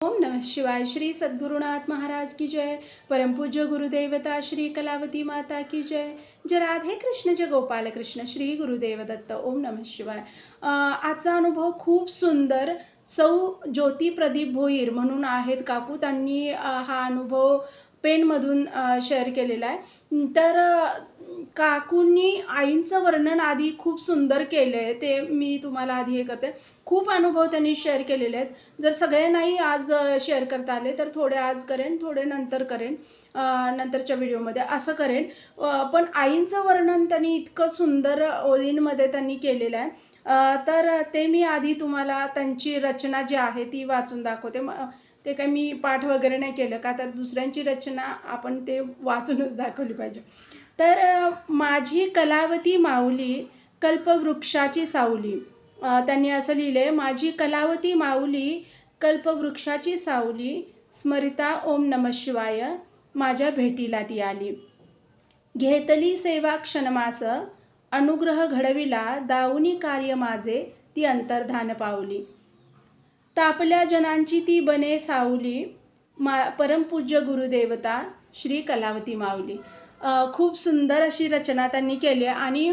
ओम नमः शिवाय। श्री सद्गुरुनाथ महाराज की जय। परमपूज्य गुरुदेवता श्री कलावती माता की जय। जय राधे कृष्ण जय गोपाल कृष्ण। श्री गुरुदेव दत्त। ओम नमः शिवाय। आजचा अनुभव खूप सुंदर। सौ ज्योती प्रदीप भोईर म्हणून आहेत काकू, त्यांनी हा अनुभव पेनमधून शेअर केलेला आहे। तर काकूंनी आईंचं वर्णन आधी खूप सुंदर केलं आहे, ते मी तुम्हाला आधी हे करते। खूप अनुभव त्यांनी शेअर केलेले आहेत। जर सगळे नाही आज शेअर करता आले तर थोडे आज करेन, थोडे नंतर करेन, नंतरच्या व्हिडिओमध्ये असं करेन। पण आईंचं वर्णन त्यांनी इतकं सुंदर ओळींमध्ये त्यांनी केलेलं आहे। तर ते मी आधी तुम्हाला त्यांची रचना जी आहे ती वाचून दाखवते। ते काही मी पाठ वगैरे नाही केलं, का तर दुसऱ्यांची रचना आपण ते वाचूनच दाखवली पाहिजे। तर माझी कलावती माऊली कल्पवृक्षाची सावली। त्यांनी असं लिहिलंय, माझी कलावती माऊली कल्पवृक्षाची सावली, स्मरिता ओम नमः शिवाय, माझ्या भेटीला ती आली। घेतली सेवा क्षणमास, अनुग्रह घडविला दाऊनी कार्य माझे, ती अंतर्धान पावली। तापल्या जनांची ती बने सावली, परमपूज्य गुरुदेवता श्री कलावती माऊली। खूप सुंदर अशी रचना त्यांनी केली आणि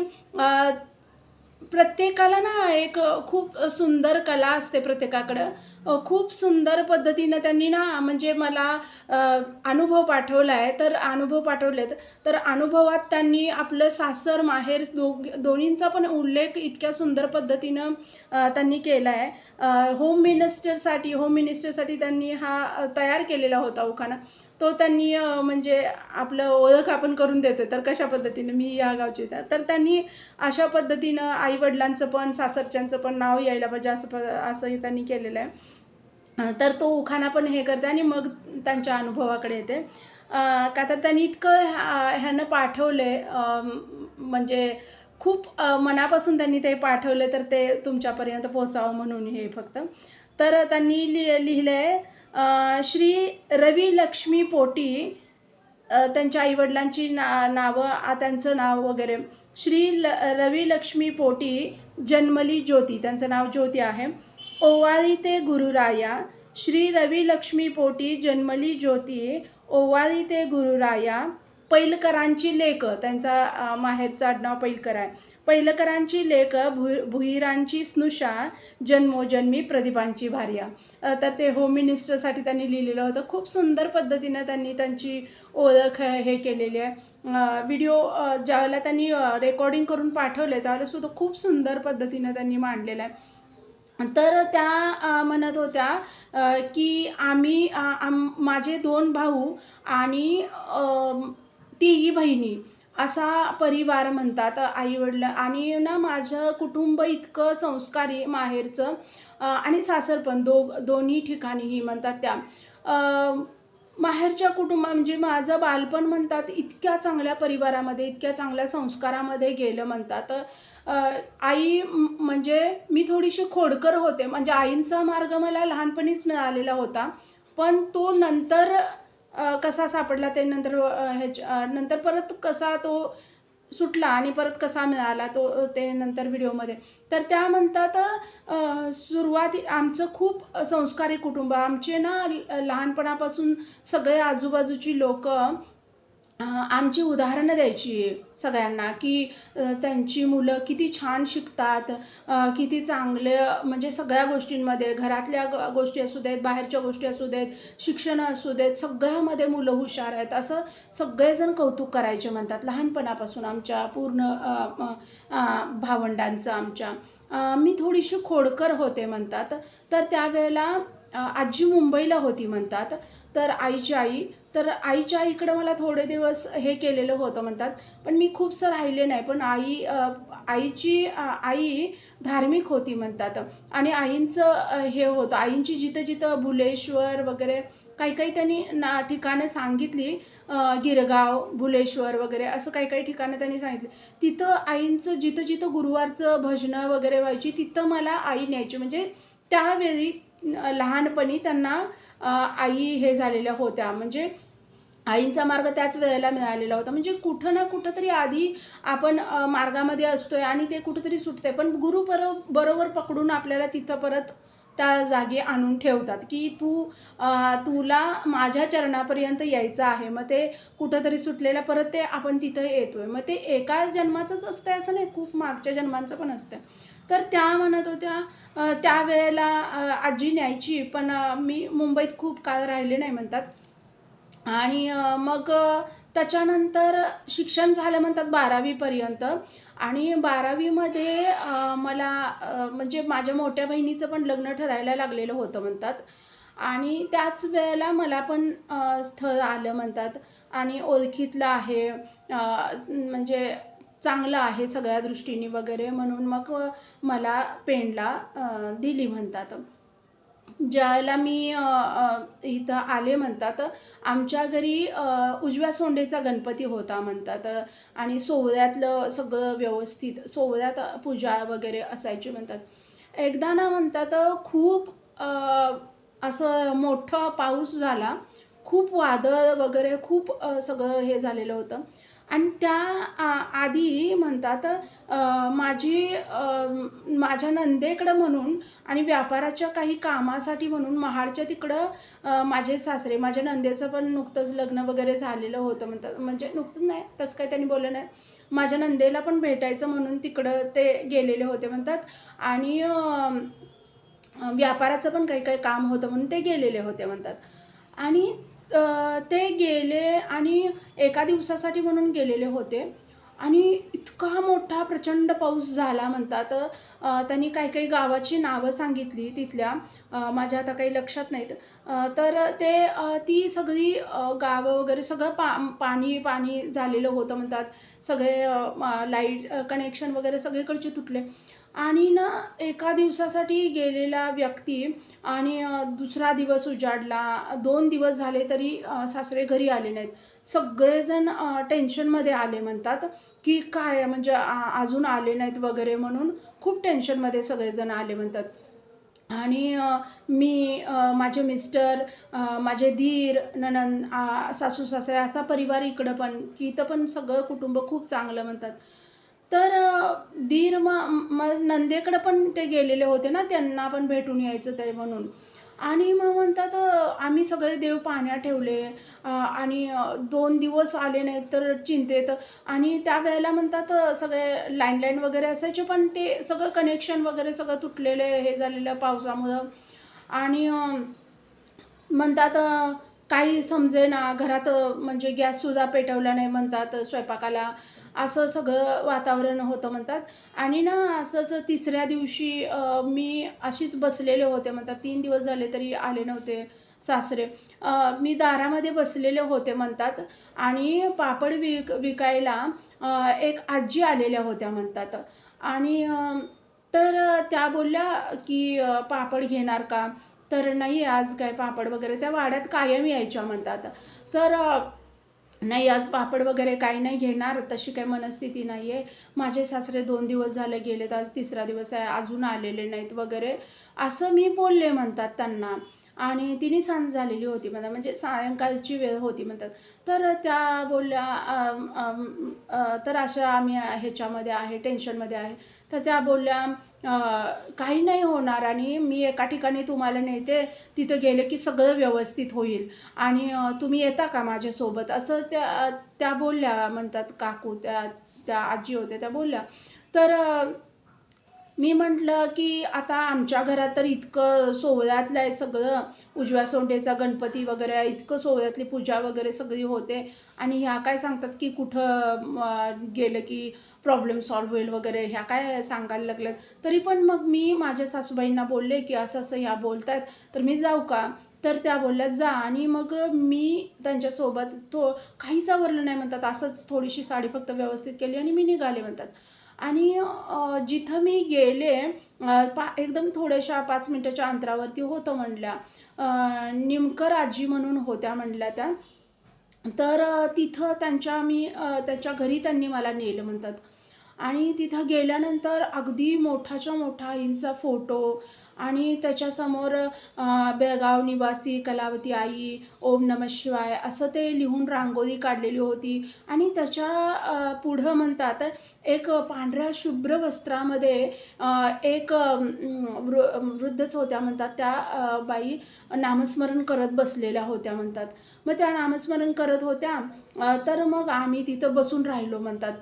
प्रत्येकाला ना एक खूप सुंदर कला असते प्रत्येकाकडं। खूप सुंदर पद्धतीनं त्यांनी ना म्हणजे मला अनुभव पाठवला आहे, तर अनुभव पाठवलेत। तर अनुभवात त्यांनी आपलं सासर माहेर दोन्हींचा पण उल्लेख इतक्या सुंदर पद्धतीनं त्यांनी केला आहे। होम मिनिस्टरसाठी त्यांनी हा तयार केलेला होता उखाणा। तो त्यांनी म्हणजे आपलं ओळख आपण करून देतो, तर कशा पद्धतीनं मी या गावची, तर त्यांनी अशा पद्धतीनं आईवडिलांचं पण सासरच्यांचं पण नाव यायला पाहिजे असंही त्यांनी केलेलं आहे। तर तो उखाणा पण हे करते आणि मग त्यांच्या अनुभवाकडे येते। का तर त्यांनी इतकं ह्यानं पाठवले, म्हणजे खूप मनापासून त्यांनी ते पाठवले, तर ते तुमच्यापर्यंत पोहोचावं म्हणून हे फक्त। तर त्यांनी लिहिलं आहे, श्री रवी लक्ष्मी पोटी, त्यांच्या आईवडिलांची नावं, त्यांचं नाव वगैरे। श्री रवी लक्ष्मी पोटी जन्मली ज्योती, त्यांचं नाव ज्योती आहे। ओवाळी ते गुरुराया, श्री रवी लक्ष्मी पोटी जन्मली ज्योती, ओवाळी ते गुरुराया। पैलकरांची लेक, त्यांचा माहेरचं आडनाव पैलकर आहे। पैलकरांची लेक भुईरांची स्नुषा, जन्मोजन्मी प्रदीपांची भार्या। तर ते होम मिनिस्टरसाठी त्यांनी लिहिलेलं होतं। खूप सुंदर पद्धतीनं त्यांनी त्यांची ओळख हे केलेली आहे। व्हिडिओ ज्यावेळेला त्यांनी रेकॉर्डिंग करून पाठवले त्यावेळेला सुद्धा खूप सुंदर पद्धतीनं त्यांनी मांडलेलं आहे। तर त्या म्हणत होत्या की माझे 2 भाऊ आणि 3 बहिणी असा परिवार म्हणतात आई-वडील, आणि ना माझं कुटुंब इतकं संस्कारी माहेरचं आणि सासर पण दोन्ही ठिकाणीही म्हणतात त्या। माहेरच्या म्हणजे माझं बालपण म्हणतात इतक्या चांगल्या परिवारामध्ये, इतक्या चांगल्या संस्कारामध्ये गेलं म्हणतात। आई म्हणजे मी थोडीशी खोडकर होते, म्हणजे आईंचा मार्ग मला लहानपणीच मिळालेला होता, पण तो नंतर कसा सापडला ते नंतर नंतर परत कसा तो सुटला आणि परत कसा मिळाला तो ते नंतर व्हिडिओमध्ये। तर त्या म्हणतात, आमचं खूप संस्कारी कुटुंब, आमचे ना लहानपणापासून सगळे आजूबाजूची लोकं आमची उदाहरणं द्यायची सगळ्यांना, की त्यांची मुलं किती छान शिकतात, किती चांगले म्हणजे सगळ्या गोष्टींमध्ये, घरातल्या गोष्टी असू देत, बाहेरच्या गोष्टी असू देत, शिक्षण असू देत, सगळ्यामध्ये मुलं हुशार आहेत, असं सगळेजण कौतुक करायचे म्हणतात लहानपणापासून आमच्या पूर्ण भावंडांचं आमच्या। मी थोडीशी खोडकर होते म्हणतात। तर त्यावेळेला आजी मुंबईला होती म्हणतात, तर आईच्या आईकडं मला थोडे दिवस हे केलेलं होतं म्हणतात, पण मी खूपसं राहिले नाही। पण आई धार्मिक होती म्हणतात आणि आईंचं हे होतं, आईंची जिथं भुलेश्वर वगैरे काही त्यांनी ठिकाणं सांगितली, गिरगाव, भुलेश्वर वगैरे असं काही ठिकाणं त्यांनी सांगितली। तिथं आईंचं जिथं गुरुवारचं भजनं वगैरे व्हायची, तिथं मला आई न्यायची। म्हणजे त्यावेळी लहानपणी त्यांना आई हे झालेल्या होत्या, म्हणजे आईंचा मार्ग त्याच वेळेला मिळालेला होता। म्हणजे कुठं ना कुठं तरी आधी आपण मार्गामध्ये असतोय आणि ते कुठंतरी सुटतंय, पण बरोबर पकडून आपल्याला तिथं परत त्या जागी आणून ठेवतात, की तुला माझ्या चरणापर्यंत यायचं आहे. मग ते कुठेतरी सुटलेलं परत ते आपण तिथं येतोय. मग ते एका जन्माचंच असतंय असं नाही, खूप मागच्या जन्मांचं पण असतं. तर त्या म्हणत होत्या त्यावेळेला आजी न्यायची, पण मी मुंबईत खूप काळ राहिले नाही म्हणतात. आणि मग त्याच्यानंतर शिक्षण झालं म्हणतात 12वी पर्यंत. आणि 12वीमध्ये मला म्हणजे माझ्या मोठ्या बहिणीचं पण लग्न ठरायला लागलेलं होतं म्हणतात. आणि त्याच वेळेला मला पण स्थळ आलं म्हणतात आणि ओळखीतलं आहे, म्हणजे चांगलं आहे सगळ्या दृष्टीने वगैरे, म्हणून मग मला पेंडला दिली म्हणतात. ज्यावेळेला मी इथं आले म्हणतात, आमच्या घरी उजव्या सोंडेचा गणपती होता म्हणतात. आणि सोहळ्यातलं सगळं व्यवस्थित, सोहळ्यात पूजा वगैरे असायची म्हणतात. एकदा ना म्हणतात खूप असं मोठा पाऊस झाला, खूप वादळ वगैरे खूप सगळं हे झालेलं होतं. आणि त्या आधी म्हणतात माझ्या नणंदेकडं म्हणून आणि व्यापाराच्या काही कामासाठी म्हणून महाडच्या तिकडं माझे सासरे, माझ्या नणंदेचं पण नुकतंच लग्न वगैरे झालेलं होतं म्हणतात. म्हणजे नुकतंच नाही, तसं काही त्यांनी बोललं नाही. माझ्या नणंदेला पण भेटायचं म्हणून तिकडं ते गेलेले होते म्हणतात. आणि व्यापाराचं पण काही काही काम होतं म्हणून ते गेलेले होते म्हणतात. आणि ते गेले आणि एका दिवसासाठी म्हणून गेलेले होते. आणि इतका मोठा प्रचंड पाऊस झाला म्हणतात. त्यांनी काही काही गावाची नावं सांगितली तिथल्या, माझ्या आता काही लक्षात नाहीत. तर ते ती सगळी गावं वगैरे सगळं पाणी पाणी झालेलं होतं म्हणतात. सगळे लाईट कनेक्शन वगैरे सगळीकडचे तुटले. आणि ना एका दिवसासाठी गेलेला व्यक्ती आणि दुसरा दिवस उजाडला, 2 दिवस झाले तरी सासरे घरी आले नाहीत. सगळेजण टेन्शनमध्ये आले म्हणतात, की काय म्हणजे अजून आले नाहीत वगैरे, म्हणून खूप टेन्शनमध्ये सगळेजण आले म्हणतात. आणि माझे मिस्टर, माझे दीर, नणंद, सासू-सासरे असा परिवार इकडं पण, की इथं पण सगळं कुटुंब खूप चांगलं म्हणतात. तर दीर मग नणंदेकडं पण ते गेलेले होते ना, त्यांना पण भेटून यायचं ते म्हणून. आणि मग म्हणतात आम्ही सगळे देव पाण्यात ठेवले, आणि 2 दिवस आले नाहीत तर चिंतेत. आणि त्यावेळेला म्हणतात सगळे लँडलाईन वगैरे असायचे, पण ते सगळं कनेक्शन वगैरे सगळं तुटलेलं हे झालेलं पावसामुळं. आणि म्हणतात काही समजेना घरात, म्हणजे गॅससुद्धा पेटवला नाही म्हणतात स्वयंपाकाला, असं सगळं वातावरण होतं म्हणतात. आणि ना असंच तिसऱ्या दिवशी मी अशीच बसलेले होते म्हणतात, 3 दिवस झाले तरी आले नव्हते सासरे. मी दारामध्ये बसलेले होते म्हणतात. आणि पापड विकायला एक आजी आलेल्या होत्या म्हणतात. आणि तर त्या बोलल्या, की पापड घेणार का? तर नाही आज काय पापड वगैरे, त्या वाड्यात कायम यायच्या म्हणतात. तर नाही आज पापड वगैरे काही नाही घेणार, तशी काही मनस्थिती नाही आहे. माझे सासरे 2 दिवस झाले गेलेत, आज तिसरा दिवस आहे, अजून आलेले नाहीत वगैरे, असं मी बोलले म्हणतात त्यांना. आणि तिन्ही सांज झालेली होती म्हणतात, म्हणजे सायंकाळची वेळ होती म्हणतात. तर त्या बोलल्या तर अशा आम्ही ह्याच्यामध्ये आहे, टेन्शनमध्ये आहे. तर त्या बोलल्या काही नाही होणार आणि मी एका ठिकाणी तुम्हाला नेते, तिथं गेले की सगळं व्यवस्थित होईल आणि तुम्ही येता का माझ्यासोबत, असं त्या त्या बोलल्या म्हणतात. काकू त्या त्या आजी होत्या त्या बोलल्या. तर मी म्हटलं, की आता आमच्या घरात तर इतकं सोहळ्यातलं आहे सगळं, उजव्या सोंडेचा गणपती वगैरे आहे, इतकं सोहळ्यातली पूजा वगैरे सगळी होते. आणि ह्या काय सांगतात, की कुठं गेलं की प्रॉब्लेम सॉल्व्ह होईल वगैरे, ह्या काय सांगायला लागल्यात. तरी पण मग मी माझ्या सासूबाईंना बोलले, की असं-असं ह्या बोलत आहेत, तर मी जाऊ का? तर त्या बोलल्या, "जा." आणि मग मी त्यांच्यासोबत काहीच आवरलं नाही म्हणतात, असंच थोडीशी साडी फक्त व्यवस्थित केली आणि मी निघाले म्हणतात. आणि जिथं मी गेले एकदम थोड्याशा 5 मिनिटाच्या अंतरावरती होतं म्हणल्या. निमकर आजी म्हणून होत्या म्हणल्या त्या. तर तिथं त्यांच्या घरी त्यांनी मला नेलं म्हणतात. आणि तिथं गेल्यानंतर अगदी मोठाच्या मोठा आईंचा फोटो आणि त्याच्यासमोर बेळगाव निवासी कलावती आई, ओम नमः शिवाय असं ते लिहून रांगोळी काढलेली होती. आणि त्याच्या पुढं म्हणतात एक पांढऱ्या शुभ्र वस्त्रामध्ये एक वृद्धच होत्या म्हणतात. त्या बाई नामस्मरण करत बसलेल्या होत्या म्हणतात. मग त्या नामस्मरण करत होत्या. तर मग आम्ही तिथं बसून राहिलो म्हणतात.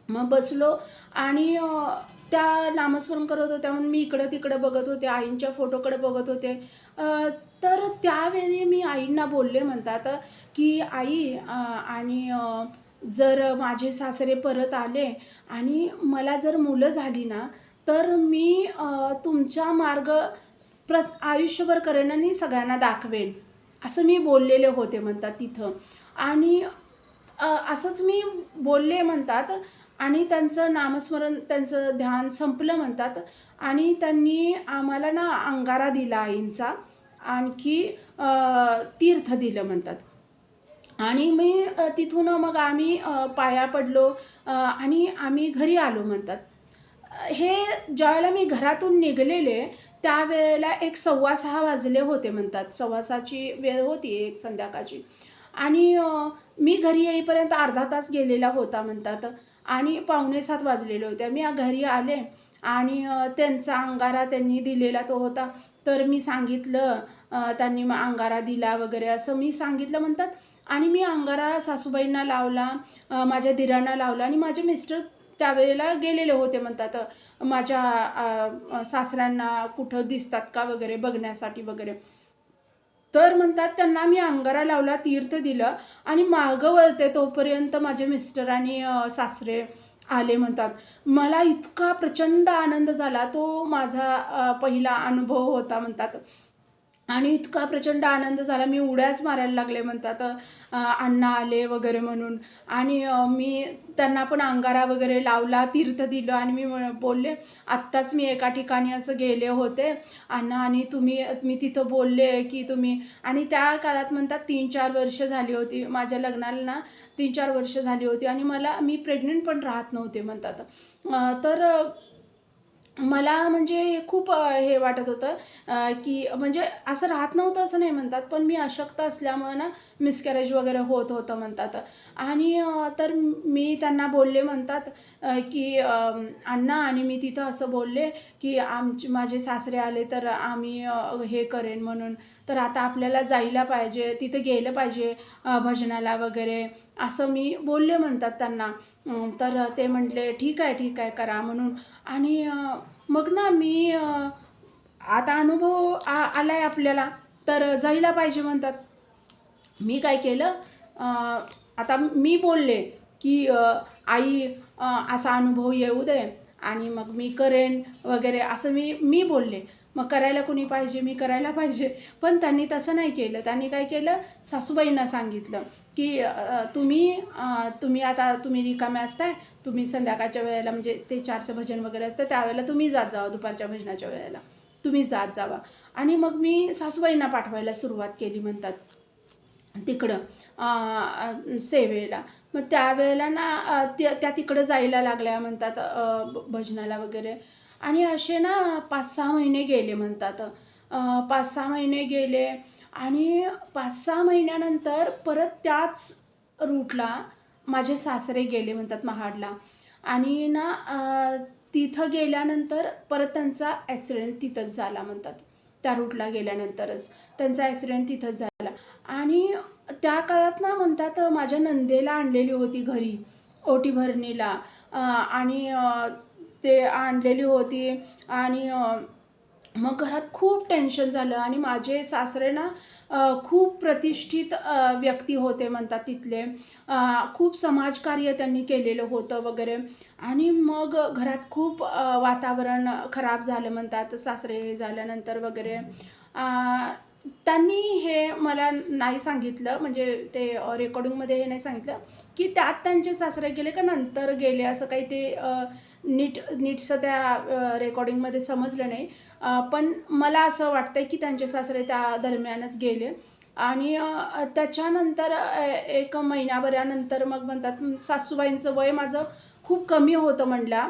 मग बसलो आणि त्या नामस्मरण करत होत्या म्हणून मी इकडं-तिकडं बघत होते, आईंच्या फोटोकडे बघत होते. तर त्यावेळी मी आईंना बोलले म्हणतात, की "आई आणि जर माझे सासरे परत आले आणि मला जर मुलं झाली ना, तर मी तुमचा मार्ग आयुष्यभर करेन आणि सगळ्यांना दाखवेन." असं मी बोललेले होते म्हणतात तिथं. आणि असंच मी बोलले म्हणतात आणि त्यांचं नामस्मरण, त्यांचं ध्यान संपलं म्हणतात. आणि त्यांनी आम्हाला ना अंगारा दिला आईंचा, आणखी तीर्थ दिलं म्हणतात. आणि मी तिथून मग आम्ही पाया पडलो आणि आम्ही घरी आलो म्हणतात. हे ज्यावेळेला मी घरातून निघालेले, त्यावेळेला एक 5:15 वाजले होते म्हणतात. 6:15ची वेळ होती एक संध्याकाळची. आणि मी घरी येईपर्यंत अर्धा तास गेलेला होता म्हणतात. आणि 6:45 वाजलेले होते. मी घरी आले आणि त्यांचा अंगारा त्यांनी दिलेला तो होता. तर मी सांगितलं, त्यांनी मग अंगारा दिला वगैरे असं मी सांगितलं म्हणतात. आणि मी अंगारा सासूबाईंना लावला, माझ्या दिरांना लावला आणि माझे मिस्टर त्यावेळेला गेलेले होते म्हणतात, माझ्या सासऱ्यांना कुठं दिसतात का वगैरे बघण्यासाठी वगैरे. तर म्हणतात त्यांना मी अंगारा लावला, तीर्थ दिलं आणि मागं वळते तोपर्यंत माझे मिस्टर आणि सासरे आले म्हणतात. मला इतका प्रचंड आनंद झाला. तो माझा पहिला अनुभव होता म्हणतात. आणि इतका प्रचंड आनंद झाला, मी उड्याच मारायला लागले म्हणतात. अण्णा आले वगैरे म्हणून. आणि मी त्यांना पण अंगारा वगैरे लावला, तीर्थ दिलं आणि मी बोलले, "आत्ताच मी एका ठिकाणी असं गेले होते अण्णा आणि मी तिथं बोलले की तुम्ही." आणि त्या काळात म्हणतात 3-4 वर्ष झाली होती. माझ्या लग्नाला ना 3-4 वर्ष झाली होती आणि मी प्रेग्नंट पण राहत नव्हते म्हणतात. तर मला म्हणजे खूप हे वाटत होतं, की म्हणजे असं राहत नव्हतं असं नाही म्हणतात, पण मी अशक्त असल्यामुळे ना मिसकॅरेज वगैरे होत होतं म्हणतात. आणि तर मी त्यांना बोलले म्हणतात, की "अण्णा." आणि मी तिथं असं बोलले, की माझे सासरे आले तर आम्ही हे करेन म्हणून. तर आता आपल्याला जायला पाहिजे, तिथे गेलं पाहिजे भजनाला वगैरे, असं मी बोलले म्हणतात त्यांना. तर ते म्हटले, "ठीक आहे, ठीक आहे, करा" म्हणून. आणि मग ना मी आता अनुभव आलाय आपल्याला, तर जायला पाहिजे म्हणतात. मी काय केलं, अ, आता मी बोलले, की "आई, असा अनुभव येऊ दे आणि मग मी करेन वगैरे" असं मी मी बोलले. मग करायला कुणी पाहिजे, मी करायला पाहिजे. पण त्यांनी तसं नाही केलं. त्यांनी काय केलं, सासूबाईंना सांगितलं, की तुम्ही आता तुम्ही रिकाम्या असताय, तुम्ही संध्याकाळच्या वेळेला म्हणजे ते 4चं भजन वगैरे असतं, त्यावेळेला तुम्ही जात जावा, दुपारच्या भजनाच्या वेळेला तुम्ही जात जावा. आणि मग मी सासूबाईंना पाठवायला सुरुवात केली म्हणतात तिकडं सेवेला. मग त्यावेळेला ना त्या तिकडं जायला लागल्या म्हणतात भजनाला वगैरे. आणि असे ना 5-6 महिने गेले म्हणतात. 5-6 महिने गेले आणि 5-6 महिन्यानंतर परत त्याच रूटला माझे सासरे गेले म्हणतात महाडला. आणि ना तिथं गेल्यानंतर परत त्यांचा ॲक्सिडेंट तिथंच झाला म्हणतात. त्या रूटला गेल्यानंतरच त्यांचा ॲक्सिडेंट तिथंच झाला. आणि त्या काळात ना म्हणतात माझ्या नंदेला आणलेली होती घरी ओटी भरणीला. आणि ते आणलेली होती. आणि मग घरात खूप टेन्शन झालं. आणि माझे सासरे ना खूप प्रतिष्ठित व्यक्ती होते म्हणतात तिथले. खूप समाजकार्य त्यांनी केलेलं होतं वगैरे. आणि मग घरात खूप वातावरण खराब झालं म्हणतात सासरे झाल्यानंतर वगैरे. त्यांनी हे मला नाही सांगितलं, म्हणजे ते रेकॉर्डिंगमध्ये हे नाही सांगितलं, की त्यात त्यांचे सासरे गेले का नंतर गेले, असं काही ते नीटसं त्या रेकॉर्डिंगमध्ये समजलं नाही. पण मला असं वाटतंय की त्यांचे सासरे त्या दरम्यानच गेले. आणि त्याच्यानंतर 1 महिन्याभरानंतर मग म्हणतात सासूबाईंचं वय माझं खूप कमी होतं म्हणल्या.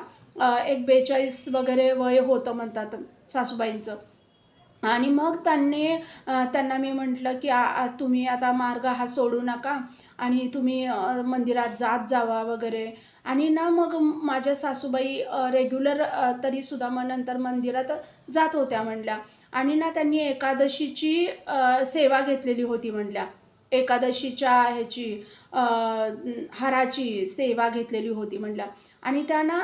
एक 42 वगैरे वय होतं म्हणतात सासूबाईंचं. आणि मग त्यांना मी म्हटलं, की तुम्ही आता मार्ग हा सोडू नका आणि तुम्ही मंदिरात जात जावा वगैरे. आणि ना मग माझ्या सासूबाई रेग्युलर तरीसुद्धा मग नंतर मंदिरात जात होत्या म्हणल्या. आणि ना त्यांनी एकादशीची सेवा घेतलेली होती म्हणल्या. एकादशीच्या ह्याची हाराची सेवा घेतलेली होती म्हणल्या. आणि त्या ना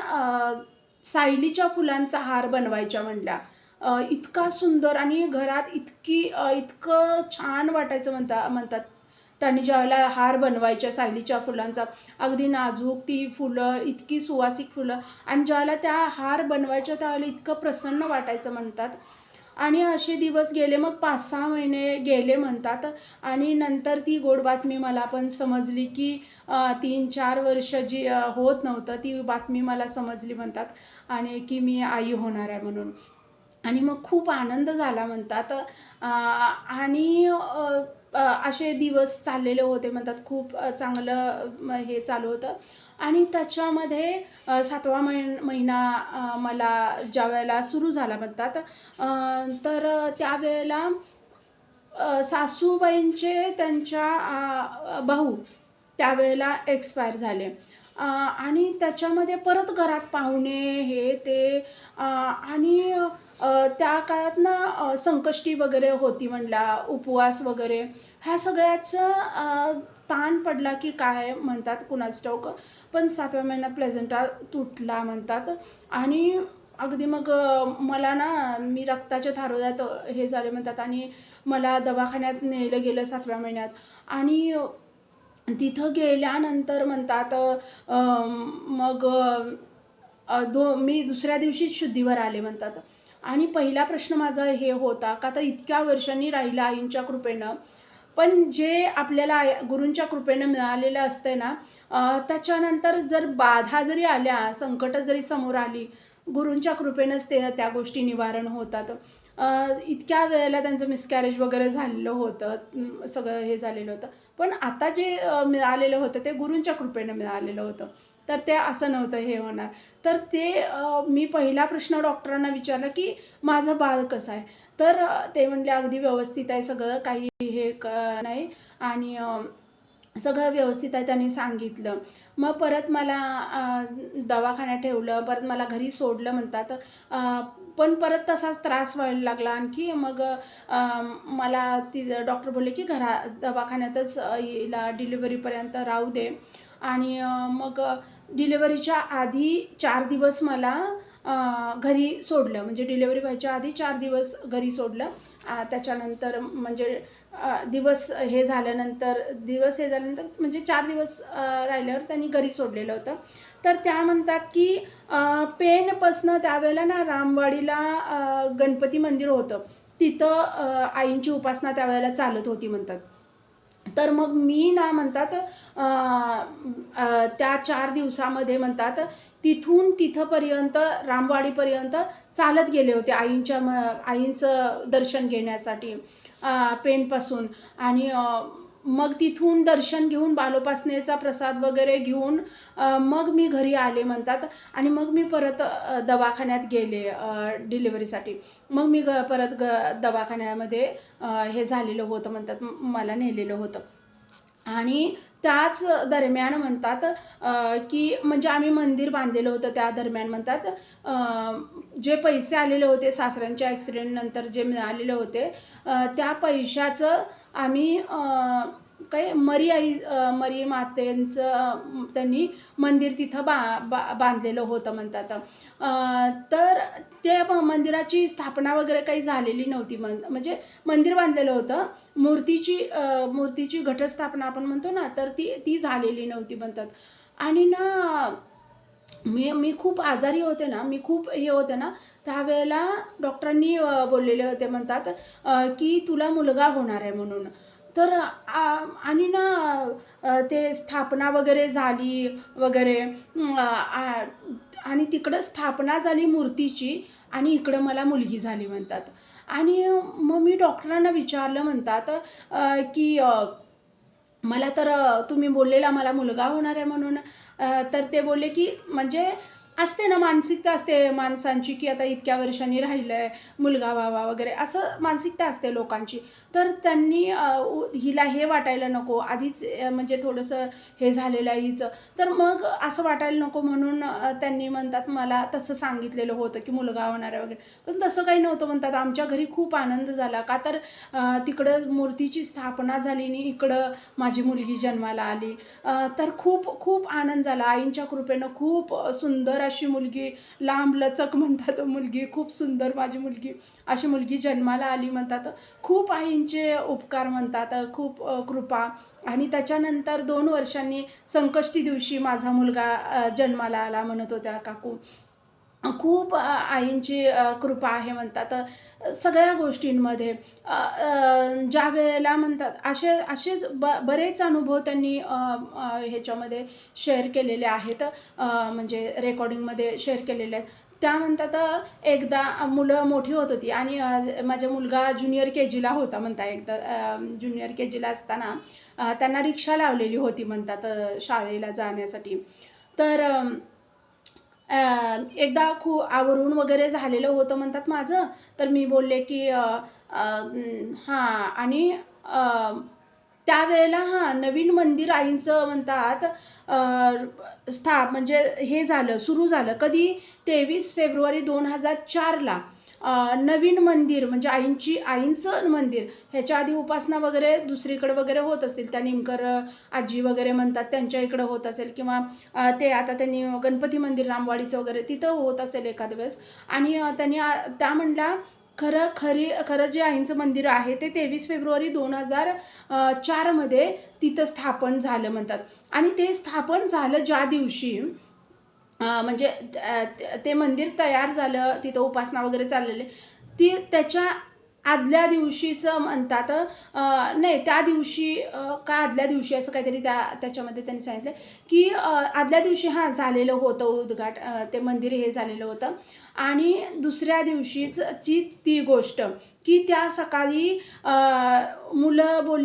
सायलीच्या फुलांचा हार बनवायच्या म्हणल्या. इतका सुंदर आणि घरात इतकं छान वाटायचं म्हणतात. त्यांनी ज्यावेळेला हार बनवायच्या सायलीच्या फुलांचा, अगदी नाजूक ती फुलं, इतकी सुवासिक फुलं, आणि ज्यावेळेला त्या हार बनवायच्या त्यावेळेला इतकं प्रसन्न वाटायचं म्हणतात. आणि असे दिवस गेले, मग 5-6 महिने गेले म्हणतात. आणि नंतर ती गोड बातमी मला पण समजली, की 3-4 वर्ष जी होत नव्हतं, ती बातमी मला समजली म्हणतात. आणि की मी आई होणार आहे म्हणून. आणि मग खूप आनंद झाला म्हणतात. आणि असे दिवस चाललेले होते म्हणतात. खूप चांगलं हे चालू होतं. आणि त्याच्यामध्ये 7वा महिना मला ज्यावेळेला सुरू झाला म्हणतात, तर त्यावेळेला सासूबाईंचे त्यांच्या भाऊ त्यावेळेला एक्सपायर झाले. आणि त्याच्यामध्ये परत घरात पाहुणे हे ते, आणि त्या काळात ना संकष्टी वगैरे होती म्हणल्या, उपवास वगैरे, ह्या सगळ्याचं ताण पडला की काय म्हणतात कुणास ठाऊक. पण 7व्या महिन्यात प्लेझेंटा तुटला म्हणतात. आणि अगदी मग मला ना मी रक्ताच्या थारोळ्यात हे झाले म्हणतात. आणि मला दवाखान्यात नेलं गेलं 7व्या महिन्यात. आणि तिथं गेल्यानंतर म्हणतात मग मी दुसऱ्या दिवशीच शुद्धीवर आले म्हणतात. आणि पहिला प्रश्न माझा हे होता, का तर इतक्या वर्षांनी राहिलं आईंच्या कृपेनं, पण जे आपल्याला गुरूंच्या कृपेनं मिळालेलं असतंय ना, त्याच्यानंतर जर बाधा जरी आल्या, संकटं जरी समोर आली, गुरूंच्या कृपेनंच त्या गोष्टी निवारण होतात. इतक्या वेळेला त्यांचं मिसकॅरेज वगैरे झालेलं होतं, सगळं हे झालेलं होतं. पण आता जे मिळालेलं होतं ते गुरूंच्या कृपेनं मिळालेलं होतं. तर ते असं नव्हतं हे होणार. तर मी पहिला प्रश्न डॉक्टरांना विचारला, की माझं बाळ कसं आहे? तर ते म्हटले, "अगदी व्यवस्थित आहे सगळं, काही हे नाही." आणि सगळं व्यवस्थित आहे त्यांनी सांगितलं. मग परत मला दवाखान्यात ठेवलं, परत मला घरी सोडलं म्हणतात. पण परत तसाच त्रास व्हायला लागला आणखी. मग मला डॉक्टर बोलले, की दवाखान्यातच हिला डिलिव्हरीपर्यंत राहू दे. आणि मग डिलिव्हरीच्या आधी 4 दिवस मला घरी सोडलं. म्हणजे डिलिव्हरी व्हायच्या आधी 4 दिवस घरी सोडलं. त्याच्यानंतर म्हणजे दिवस हे झाल्यानंतर म्हणजे 4 दिवस राहिल्यावर त्यांनी घरी सोडलेलं होतं. तर त्या म्हणतात, की पेणपासनं त्यावेळेला ना रामवाडीला गणपती मंदिर होतं. तिथं आईंची उपासना त्यावेळेला चालत होती म्हणतात. तर मग मी ना म्हणतात त्या 4 दिवसामध्ये म्हणतात तिथून तिथपर्यंत रामवाडीपर्यंत चालत गेले होते आईंचं दर्शन घेण्यासाठी पेणपासून. आणि मग तिथून दर्शन घेऊन बालोपासनेचा प्रसाद वगैरे घेऊन मग मी घरी आले म्हणतात. आणि मग मी परत दवाखान्यात गेले डिलिव्हरीसाठी. मग मी परत दवाखान्यामध्ये हे झालेलं होतं म्हणतात, मला नेलेलं होतं. आणि त्याच दरम्यान म्हणतात की म्हणजे आम्ही मंदिर बांधलेलं होतं त्या दरम्यान म्हणतात, जे पैसे आलेले होते सासऱ्यांच्या ॲक्सिडेंटनंतर जे मिळालेले होते, त्या पैशाचं आम्ही मरी मातेंचं त्यांनी मंदिर तिथं बांधलेलं होतं म्हणतात. तर ते मंदिराची स्थापना वगैरे काही झालेली नव्हती. म्हणजे मंदिर बांधलेलं होतं. मूर्तीची घटस्थापना आपण म्हणतो ना, तर ती झालेली नव्हती म्हणतात. आणि ना मी खूप आजारी होते ना, मी खूप हे होते ना, त्यावेळेला डॉक्टरांनी बोललेले होते म्हणतात की तुला मुलगा होणार आहे म्हणून. तर आणि ना ते स्थापना वगैरे झाली वगैरे, आणि तिकडं स्थापना झाली मूर्तीची आणि इकडं मला मुलगी झाली म्हणतात. आणि मग मी डॉक्टरांना विचारलं म्हणतात की मला तर तुम्ही बोललेला मला मुलगा होणार आहे म्हणून, तर ते बोलले की म्हणजे असते ना मानसिकता असते माणसांची, की आता इतक्या वर्षांनी राहिलं आहे, मुलगा व्हावा वगैरे असं मानसिकता असते लोकांची. तर त्यांनी हिला हे वाटायला नको आधीच, म्हणजे थोडंसं हे झालेलं आहे हिचं. तर मग असं वाटायला नको म्हणून त्यांनी म्हणतात मला तसं सांगितलेलं होतं की मुलगा होणार आहे वगैरे. पण तसं काही नव्हतं म्हणतात. आमच्या घरी खूप आनंद झाला का तर तिकडं मूर्तीची स्थापना झाली आणि इकडं माझी मुलगी जन्माला आली. तर खूप खूप आनंद झाला. आईंच्या कृपेनं खूप सुंदर अशी मुलगी, लांब लचक म्हणतात मुलगी, खूप सुंदर माझी मुलगी, अशी मुलगी जन्माला आली म्हणतात. खूप आईंचे उपकार म्हणतात, खूप कृपा. आणि त्याच्यानंतर 2 वर्षांनी संकष्टी दिवशी माझा मुलगा जन्माला आला म्हणत होत्या काकू. खूप आईंची कृपा आहे म्हणतात सगळ्या गोष्टींमध्ये. ज्या वेळेला म्हणतात असेच बरेच अनुभव त्यांनी ह्याच्यामध्ये शेअर केलेले आहेत, म्हणजे रेकॉर्डिंगमध्ये शेअर केलेले आहेत. त्या म्हणतात एकदा मुलं मोठी होत होती आणि माझा मुलगा ज्युनियर के जीला होता म्हणता. एकदा ज्युनियर के जीला असताना त्यांना रिक्षा लावलेली होती म्हणतात शाळेला जाण्यासाठी. तर एकदा आवरून वगैरे झालेलं होतं म्हणतात माझं. तर मी बोलले की हां आणि त्यावेळेला नवीन मंदिर आईंचं म्हणतात म्हणजे हे झालं, सुरू झालं. कधी 23 फेब्रुवारी 2004ला नवीन मंदिर म्हणजे आईंचं मंदिर. ह्याच्या आधी उपासना वगैरे दुसरीकडे वगैरे होत असतील. त्या निमकर आजी वगैरे म्हणतात त्यांच्या इकडं होत असेल, किंवा ते आता त्यांनी गणपती मंदिर रामवाडीचं वगैरे तिथं होत असेल एखाद्या वेळेस. आणि त्यांनी त्या म्हणल्या खरं जे आईंचं मंदिर आहे ते 23 फेब्रुवारी 2004मध्ये तिथं स्थापन झालं म्हणतात. आणि ते स्थापन झालं ज्या दिवशी म्हणजे ते मंदिर तयार झालं, तिथं उपासना वगैरे चाललेली, त्याच्या आदल्या दिवशीचं म्हणतात, नाही त्या दिवशी का आदल्या दिवशी असं काहीतरी त्याच्यामध्ये त्यांनी सांगितलं की आदल्या दिवशी झालेलं होतं ते मंदिर हे झालेलं होतं. आणि दुसऱ्या दिवशीच ती गोष्ट की त्या सकाळी मुलं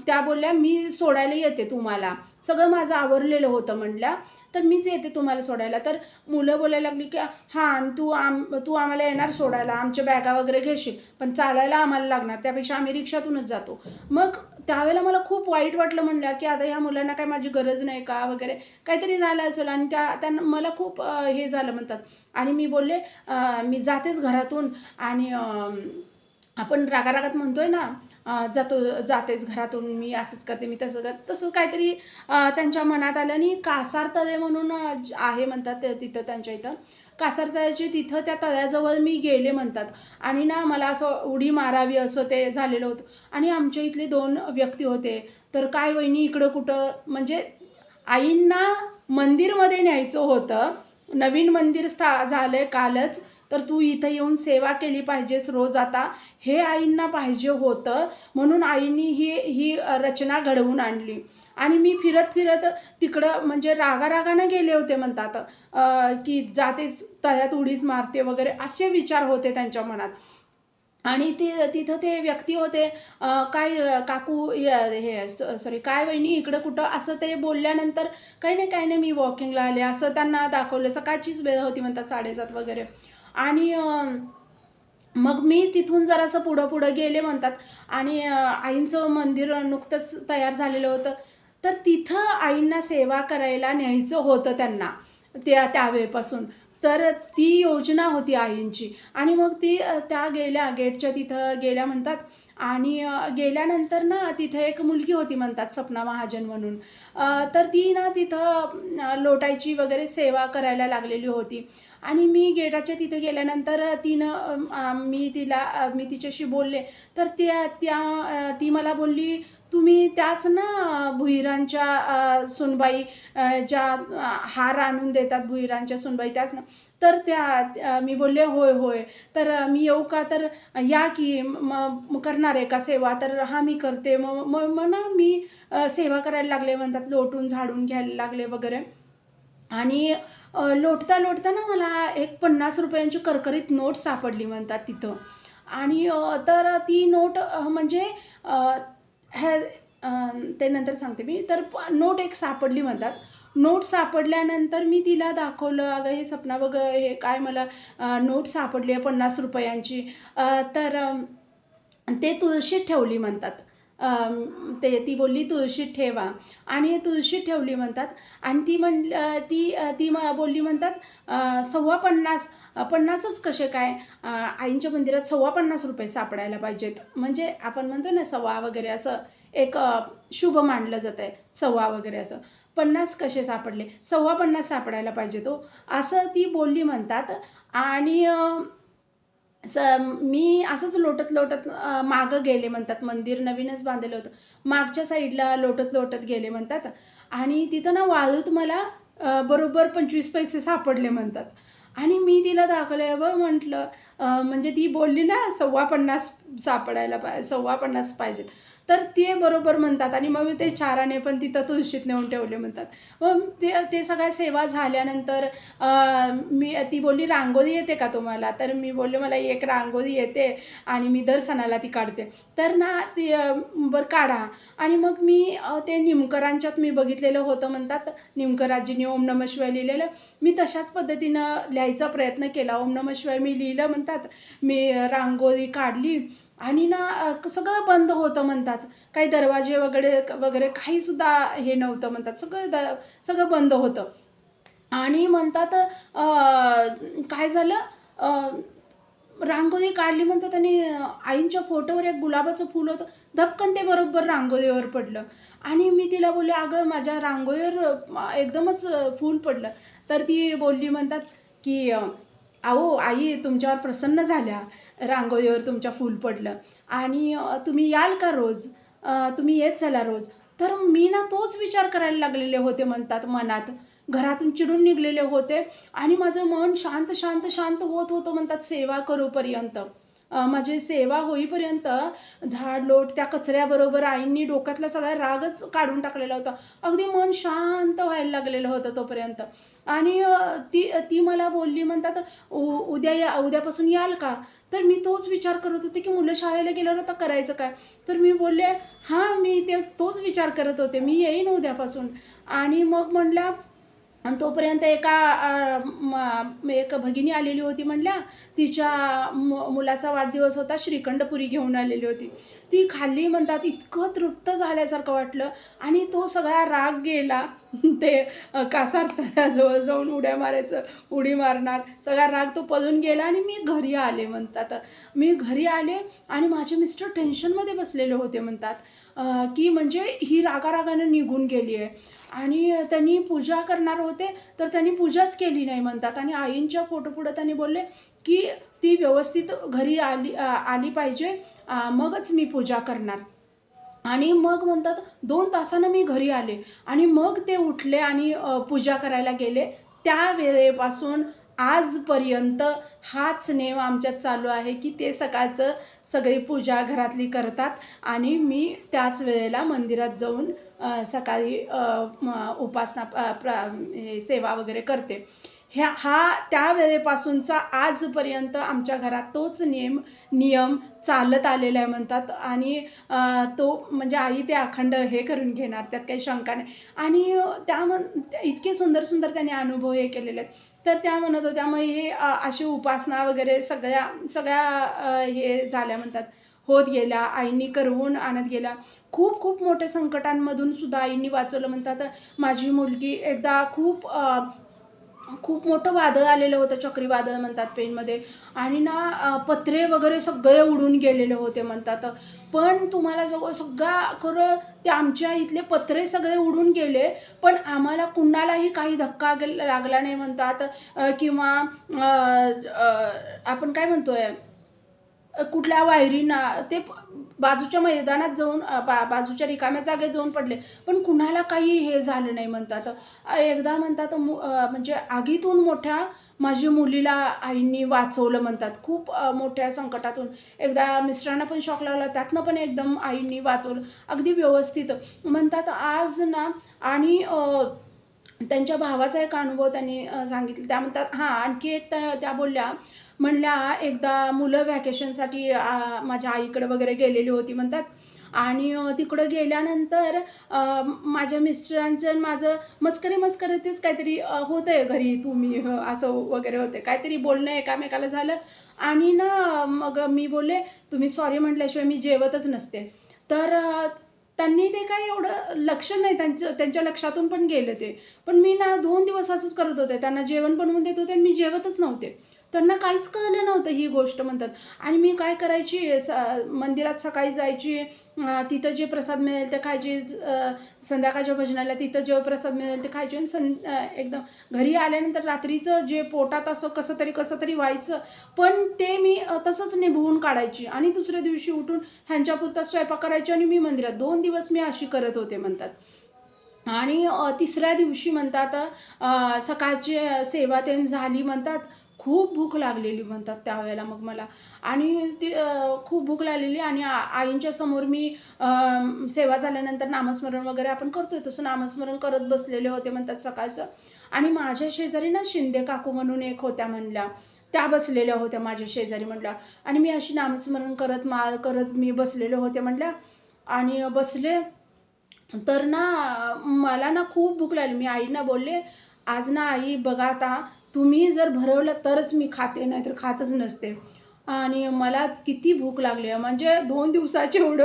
त्या बोलल्या मी सोडायला येते तुम्हाला, सगळं माझं आवरलेलं होतं म्हणल्या, तर मीच येते तुम्हाला सोडायला. तर मुलं बोलायला लागली की हां तू आम्हाला येणार सोडायला, आमच्या बॅगा वगैरे घेशील, पण चालायला आम्हाला लागणार, त्यापेक्षा आम्ही रिक्षातूनच जातो. मग त्यावेळेला मला खूप वाईट वाटलं म्हणलं की आता ह्या मुलांना काय माझी गरज नाही का वगैरे काहीतरी झालं असेल. आणि त्यांना मला खूप हे झालं म्हणतात. आणि मी बोलले मी जातेच घरातून. आणि आपण रागारागात म्हणतोय ना जातेच घरातून, मी असंच करते, मी तसं काहीतरी त्यांच्या मनात आलं. आणि कासार तळे म्हणून आहे म्हणतात तिथं त्यांच्या इथं, कासार तळ्याची तिथं त्या तळ्याजवळ मी गेले म्हणतात. आणि मला असं उडी मारावी असं ते झालेलं होतं. आणि आमच्या इथले 2 व्यक्ती होते. तर काय वहिनी इकडं कुठं, म्हणजे आईंना मंदिरमध्ये न्यायचं होतं, नवीन मंदिर झालंय कालच, तर तू इथं येऊन सेवा केली पाहिजेस रोज आता, हे आईंना पाहिजे होतं. म्हणून आईंनी ही रचना घडवून आणली. आणि मी फिरत तिकडं म्हणजे रागारागानं गेले होते म्हणतात, की जातेच तळ्यात उडीच मारते वगैरे असे विचार होते त्यांच्या मनात. आणि तिथं ते व्यक्ती होते, काय काकू हे सॉरी काय वहिनी इकडं कुठं असं ते बोलल्यानंतर, काही नाही मी वॉकिंगला आले असं त्यांना दाखवलं. सकाळचीच वेळ होती म्हणतात 7:30 वगैरे. आणि मग मी तिथून जरासं पुढं गेले म्हणतात. आणि आईंचं मंदिर नुकतंच तयार झालेलं होतं. तर तिथं आईंना सेवा करायला न्यायचं होतं त्यांना त्यावेळेपासून. तर ती योजना होती आईंची. आणि मग त्या गेल्या गेटच्या तिथं गेल्या म्हणतात. आणि गेल्यानंतर तिथं एक मुलगी होती म्हणतात सपना महाजन म्हणून. तर ती तिथं लोटायची वगैरे सेवा करायला लागलेली होती. आणि मी गेटाच्या तिथे गेल्यानंतर मी तिच्याशी बोलले. तर ती मला बोलली, तुम्ही त्याच ना भुईरांच्या सुनबाई, ज्या हार आणून देतात भुईरांच्या सुनबाई त्याच ना. तर मी बोलले होय होय. तर मी येऊ का, तर या की करणार आहे का सेवा, तर हां मी करते. मग मी सेवा करायला लागले म्हणतात, लोटून झाडून घ्यायला लागले वगैरे. आणि लोटता मला एक 50 रुपयांची करकरीत नोट सापडली म्हणतात तिथं. आणि तर ती नोट म्हणजे ह्या ते नंतर सांगते मी. तर नोट एक सापडली म्हणतात. नोट सापडल्यानंतर मी तिला दाखवलं, "अगं हे सपना बघ, हे काय मला नोट सापडली आहे ₹50 तर ते तुळशीत ठेवली म्हणतात. ती बोलली तुळशीत ठेवा आणि तुळशीत ठेवली म्हणतात. आणि ती बोलली म्हणतात, "50 50च कसे काय? आईंच्या मंदिरात ₹50 सापडायला पाहिजेत." म्हणजे आपण म्हणतो ना सव्वा वगैरे असं एक शुभ मानलं जातं आहे, सव्वा वगैरे असं. 50 कसे सापडले? 50 सापडायला पाहिजेत हो, असं ती बोलली म्हणतात. आणि मी असंच लोटत-लोटत मागं गेले म्हणतात. मंदिर नवीनच बांधलेलं होतं. मागच्या साईडला लोटत-लोटत गेले म्हणतात आणि तिथं ना वाळूत मला बरोबर 25 पैसे सापडले म्हणतात. आणि मी तिला दाखवले, "बघ," म्हटलं, म्हणजे ती बोलली ना, "50 सापडायला 50 पाहिजेत." तर ते बरोबर म्हणतात आणि मग मी ते 4 आणे पण तिथं तुळशीत नेऊन ठेवले म्हणतात. मग ते ते सगळ्या सेवा झाल्यानंतर ती बोलली, "रांगोळी येते का तुम्हाला?" तर मी बोलले, "मला एक रांगोळी येते आणि मी दर सणाला ती काढते." तर ना ती बरं काढा. आणि मग मी ते निमकरांच्यात मी बघितलेलं होतं म्हणतात, निमकराजींनी ओम नमः शिवाय लिहिलेलं. मी तशाच पद्धतीनं लिहायचा प्रयत्न केला. ओम नमः शिवाय मी लिहिलं म्हणतात. मी रांगोळी काढली आणि ना सगळं बंद होतं म्हणतात. काही दरवाजे वगैरे वगैरे काहीसुद्धा हे नव्हतं म्हणतात. सगळं बंद होतं. आणि म्हणतात काय झालं, रांगोळी काढली म्हणतात आणि आईंच्या फोटोवर एक गुलाबाचं फूल होतं. धपकन ते बरोबर रांगोळीवर पडलं. आणि मी तिला बोलले, "अगं माझ्या रांगोळीवर एकदमच फूल पडलं." तर ती बोलली म्हणतात, की "अहो आई तुमच्यावर प्रसन्न झाल्या, रांगोळीवर तुमच्या फूल पडलं आणि तुम्ही याल का रोज? तुम्ही येत चला रोज." तर मी ना तोच विचार करायला लागलेले होते म्हणतात मनात. घरातून चिडून निघालेले होते आणि माझं मन शांत, शांत, शांत होत होतं म्हणतात सेवा करूपर्यंत. माझी सेवा होईपर्यंत झाड-लोट त्या कचऱ्याबरोबर आईंनी डोक्यातला सगळा रागच काढून टाकलेला होता. अगदी मन शांत व्हायला लागलेलं होतं तोपर्यंत. आणि ती मला बोलली म्हणतात, उद्यापासून याल का?" तर मी तोच विचार करत होते, की मुलं शाळेला गेल्यावर आता करायचं काय? तर मी बोलले, "हां, मी तोच विचार करत होते. मी येईन उद्यापासून." आणि मग म्हणल्या, आणि तोपर्यंत एक भगिनी आलेली होती म्हणल्या, तिच्या मुलाचा वाढदिवस होता, श्रीखंड घेऊन आलेली होती. ती खाल्ली म्हणतात, इतकं तृप्त झाल्यासारखं वाटलं आणि तो सगळा राग गेला. ते कासार तळ्याजवळ जाऊन उडी मारणार, सगळा राग तो पळून गेला आणि मी घरी आले म्हणतात. मी घरी आले आणि माझे मिस्टर टेन्शनमध्ये बसलेले होते म्हणतात, की म्हणजे ही रागारागानं निघून गेली आहे. आणि त्यांनी पूजा करणार होते, तर त्यांनी पूजाच केली नाही म्हणतात. आणि आईंच्या फोटोपुढं त्यांनी बोलले, की ती व्यवस्थित घरी आली पाहिजे, मगच मी पूजा करणार. आणि मग म्हणतात 2 तासानं मी घरी आले आणि मग ते उठले आणि पूजा करायला गेले. त्या वेळेपासून आजपर्यंत हाच नेम आमच्यात चालू आहे, की ते सकाळचं सगळी पूजा घरातली करतात आणि मी त्याच वेळेला मंदिरात जाऊन सकाळी उपासना सेवा वगैरे करते. त्या वेळेपासूनचा आजपर्यंत आमच्या घरात तोच नियम चालत आलेला आहे म्हणतात. आणि तो म्हणजे आई ते अखंड हे करून घेणार, त्यात काही शंका नाही. आणि इतके सुंदर सुंदर त्यांनी अनुभव हे केलेले आहेत. तर त्या म्हणत होत्या, मग हे अशी उपासना वगैरे सगळ्या सगळ्या हे झाल्या म्हणतात, होत गेल्या. आईंनी करवून आणत गेल्या. खूप खूप मोठ्या संकटांमधून सुद्धा आईंनी वाचवलं म्हणतात. माझी मुलगी एकदा खूप मोठं वादळ आलेलं होतं, चक्रीवादळ म्हणतात पेनमध्ये. आणि ना पत्रे वगैरे सगळे उडून गेलेले होते म्हणतात. पण तुम्हाला सगळा खरं ते आमच्या इथले पत्रे सगळे उडून गेले, पण आम्हाला कुणालाही काही धक्का लागला नाही म्हणतात. किंवा आपण काय म्हणतोय, कुठल्या वायरीना ते बाजूच्या मैदानात जाऊन बाजूच्या रिकाम्या जागेत जाऊन पडले. पण कुणाला काही हे झालं नाही म्हणतात. एकदा म्हणतात म्हणजे आगीतून मोठ्या माझ्या मुलीला आईंनी वाचवलं म्हणतात. खूप मोठ्या संकटातून. एकदा मिस्टरांना पण शॉक लागला, त्यातनं पण एकदम आईंनी वाचवलं. अगदी व्यवस्थित म्हणतात आज ना. आणि त्यांच्या भावाचा एक अनुभव त्यांनी सांगितला. त्या म्हणतात हां, आणखी एक त्या म्हणल्या, एकदा मुलं व्हॅकेशनसाठी माझ्या आईकडे वगैरे गेलेली होती म्हणतात. आणि तिकडं गेल्यानंतर माझ्या मिस्टरांचं आणि माझं मस्करीतच काहीतरी होतं आहे घरी, तुम्ही असं वगैरे होते, काहीतरी बोलणं एकामेकाला झालं. आणि ना मग मी बोलले, "तुम्ही सॉरी म्हटल्याशिवाय मी जेवतच नसते." तर त्यांनी ते काही एवढं लक्ष नाही, त्यांच्या लक्षातून पण गेलं ते. पण मी ना 2 दिवस असंच करत होते. त्यांना जेवण बनवून देत होते आणि मी जेवतच नव्हते. त्यांना काहीच कळलं नव्हतं ही गोष्ट म्हणतात. आणि मी काय करायची, मंदिरात सकाळी जायची, तिथं जे प्रसाद मिळेल ते खायचे. संध्याकाळच्या भजनाला तिथं जे प्रसाद मिळेल ते खायचे आणि एकदम घरी आल्यानंतर रात्रीचं जे पोटात असं कसं तरी व्हायचं. पण ते मी तसंच निभवून काढायची आणि दुसऱ्या दिवशी उठून ह्यांच्यापुरता स्वयंपाक करायची आणि मी मंदिरात. 2 दिवस मी अशी करत होते म्हणतात. आणि तिसऱ्या दिवशी म्हणतात सकाळची सेवा तेन झाली म्हणतात. खूप भूक लागलेली म्हणतात त्यावेळेला मग मला. आणि ती खूप भूक लागलेली आणि आईंच्या समोर मी सेवा झाल्यानंतर नामस्मरण वगैरे आपण करतोय तसं नामस्मरण करत बसलेले होते म्हणतात सकाळचं. आणि माझ्या शेजारी ना शिंदे काकू म्हणून एक होत्या म्हणल्या. त्या बसलेल्या होत्या माझ्या शेजारी म्हणल्या. आणि मी अशी नामस्मरण करत मी बसलेले होते म्हणल्या. आणि बसले तर ना मला ना खूप भूक लागली. मी आईना बोलले, "आज ना आई बघा आता, तुम्ही जर भरवलं तरच मी खाते, नाहीतर खातच नसते." आणि मला किती भूक लागली आहे. म्हणजे 2 दिवसाचे एवढे